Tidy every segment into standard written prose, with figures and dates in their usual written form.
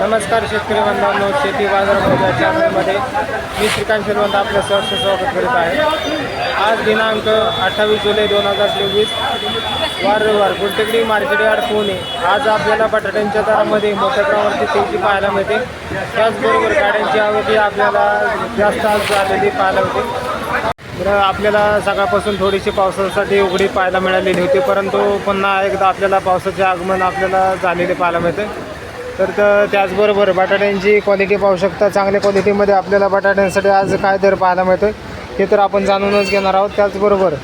नमस्कार शेतकरी बांधवांनो, शेती बाजारामध्ये चॅनलमध्ये मी श्रीकांत शेलवंत आपलं सहर्ष स्वागत करीत आहे। आज दिनांक 28 जुलै 2024 वार रविवार गुलटेकडी मार्केट यार्ड पुणे। आज आपल्याला बटाट्यांच्या दरामध्ये मोठ्या प्रमाणात तेजी पाहायला मिळते। त्याचबरोबर गाड्यांची आवक आपल्याला जास्त आज झालेली पाहायला मिळते। आपल्याला सकाळपासून थोडीशी पावसासाठी उघडी पाहायला मिळालेली होती, परंतु पुन्हा एकदा आपल्याला पावसाचे आगमन आपल्याला झालेले पाहायला मिळते। तर त्याचबरोबर बटाट्यांची क्वालिटी पाहू शकता। चांगल्या क्वालिटीमध्ये आपल्याला बटाट्यांसाठी आज काय दर पाहायला मिळतो हे तर आपण जाणूनच घेणार आहोत। त्याचबरोबर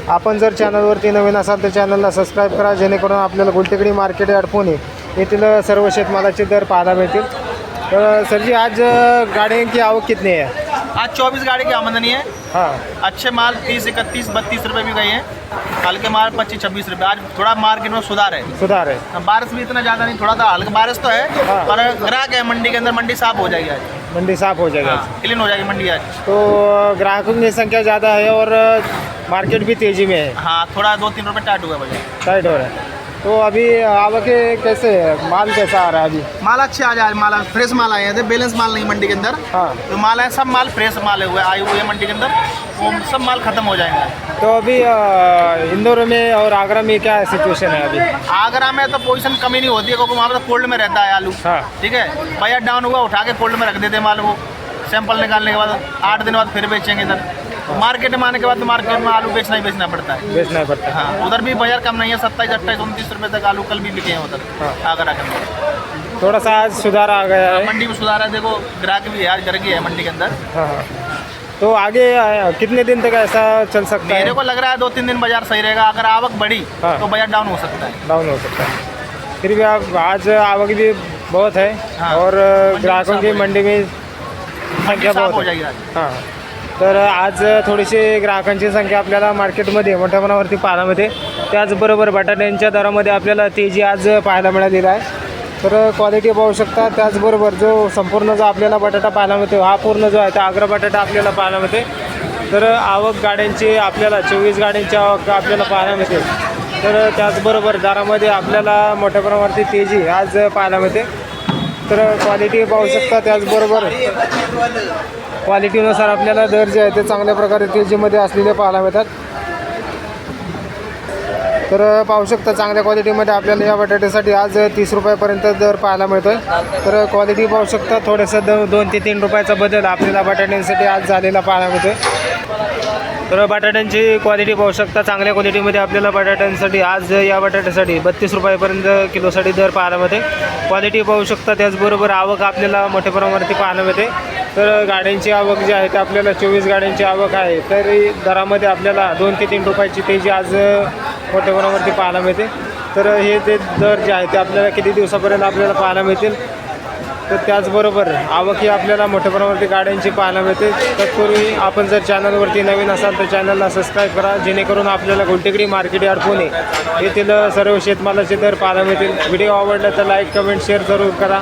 आपण जर चॅनलवरती नवीन असाल तर चॅनलला सबस्क्राईब करा, जेणेकरून आपल्याला गुलटेकडी मार्केट यार्ड पुणे येथील सर्व शेतमालाचे दर पाहायला मिळतील। तर सर जी, आज गाड़ियों की आवक कितनी है? आज 24 गाड़ी की आमदनी है। हाँ, अच्छे माल 30, 31, 32 रुपए में गए हैं। हल्के माल 25, 26 रुपए। आज थोड़ा मार्केट में सुधार है। सुधार है। बारिश भी इतना ज़्यादा नहीं, थोड़ा सा हल्का बारिश तो है, हाँ। पर ग्राहक है मंडी के अंदर। मंडी साफ हो जाएगी आज, मंडी साफ हो जाएगा। क्लीन हो जाएगी मंडी आज। तो ग्राहकों की संख्या ज़्यादा है और मार्केट भी तेज़ी में है। हाँ, थोड़ा 2-3 रुपए टाइट हुआ है। टाइट हो रहा है। तो अभी आवक कैसे है? माल कैसा आ रहा है अभी? माल अच्छे आ जाए, माल फ्रेश माल आए हैं, बैलेंस माल नहीं मंडी के अंदर। हाँ, जो माल है सब माल फ्रेश माल है, आए हुए हैं मंडी के अंदर। वो सब माल खत्म हो जाएंगे। तो अभी इंदौर में और आगरा में क्या सिचुएशन है अभी? आगरा में तो पोजीशन कमी नहीं होती है, क्योंकि वहाँ पर कोल्ड में रहता है आलू। हाँ, ठीक है, बाजार डाउन हुआ उठा के कोल्ड में रख देते माल। वो सैंपल निकालने के बाद 8 दिन बाद फिर बेचेंगे इधर। मार्केट में आने के बाद तो मार्केट में आलू बेचना ही बेचना पड़ता है। बेचना पड़ता है। हाँ, उधर भी बाजार कम नहीं है। 27, 28, 29 रुपए तक आलू कल भी बिके हैं उधर। हाँ। आगरा के अंदर थोड़ा सा आज सुधार आ गया है। मंडी में सुधार है। देखो ग्राहक भी आज गर्गी है मंडी के अंदर। हाँ हाँ। तो आगे कितने दिन तक ऐसा चल सकता है? मेरे को लग रहा है 2-3 दिन बाजार सही रहेगा। अगर आवक बढ़ी हाँ। तो बाजार डाउन हो सकता है। डाउन हो सकता है। फिर भी आप आज आवक भी बहुत है। हाँ। और ग्राहकों की मंडी में संख्या साफ बहुत हो है। जाएगी आज। हां, तर आज थोडीशी ग्राहकांची संख्या आपल्याला मार्केटमध्ये मोठ्या प्रमाणावरती पाहायला मिळते। त्याचबरोबर बटाट्यांच्या दरामध्ये आपल्याला तेजी आज पाहायला मिळालेली आहे। तर क्वालिटी पाहू शकता। त्याचबरोबर जो संपूर्ण जो आपल्याला बटाटा पाहायला मिळतो हा पूर्ण जो आहे तो आग्रा बटाटा आपल्याला पाहायला मिळते। तर आवक गाड्यांची आपल्याला 24 गाड्यांची आवक आपल्याला पाहायला मिळते। तर त्याचबरोबर दरामध्ये आपल्याला मोठ्या प्रमाणावरती तेजी आज पाहायला मिळते। तर क्वालिटी पाहू शकता। त्याचबरोबर क्वालिटीनुसार आपल्याला दर जे आहे ते चांगल्या प्रकारे तेजीमध्ये असलेले पाहायला मिळतात। तर पाहू शकता चांगल्या क्वालिटीमध्ये आपल्याला या बटाट्यासाठी आज 30 रुपयापर्यंत दर पाहायला मिळतोय। तर क्वालिटी पाहू शकता। थोडंसं 2 ते 3 रुपयाचा बदल आपल्याला बटाट्यांसाठी आज झालेला पाहायला मिळतोय। तर बटाट्यांची क्वालिटी पाहू शकता। चांगल्या क्वालिटीमध्ये आपल्याला बटाट्यांसाठी आज या बटाट्यासाठी 32 रुपयापर्यंत किलोसाठी दर पाहायला मिळते। क्वालिटी पाहू शकता। त्याचबरोबर आवक आपल्याला मोठ्या प्रमाणावरती पाहायला मिळते। तर गाड्यांची आवक जी आहे ते आपल्याला 24 गाड्यांची आवक आहे। तरी दरामध्ये आपल्याला 2 ते 3 रुपयाची तेजी आज मोठ्या प्रमाणावरती पाहायला मिळते। तर हे ते दर जे आहे ते आपल्याला किती दिवसापर्यंत आपल्याला पाहायला मिळतील। तर त्याचबरोबर आवक ही आपल्याला मोठ्या प्रमाणावरती गाड्यांची पाहायला मिळते। तत्पूर्वी आपण जर चॅनलवरती नवीन असाल तर चॅनलला सबस्क्राईब करा, जेणेकरून आपल्याला गुलटेकडी मार्केट यार्ड पुणे येथील सर्व शेतमालाचे दर पाहायला मिळतील। व्हिडिओ आवडला तर लाईक, कमेंट, शेअर जरूर करा।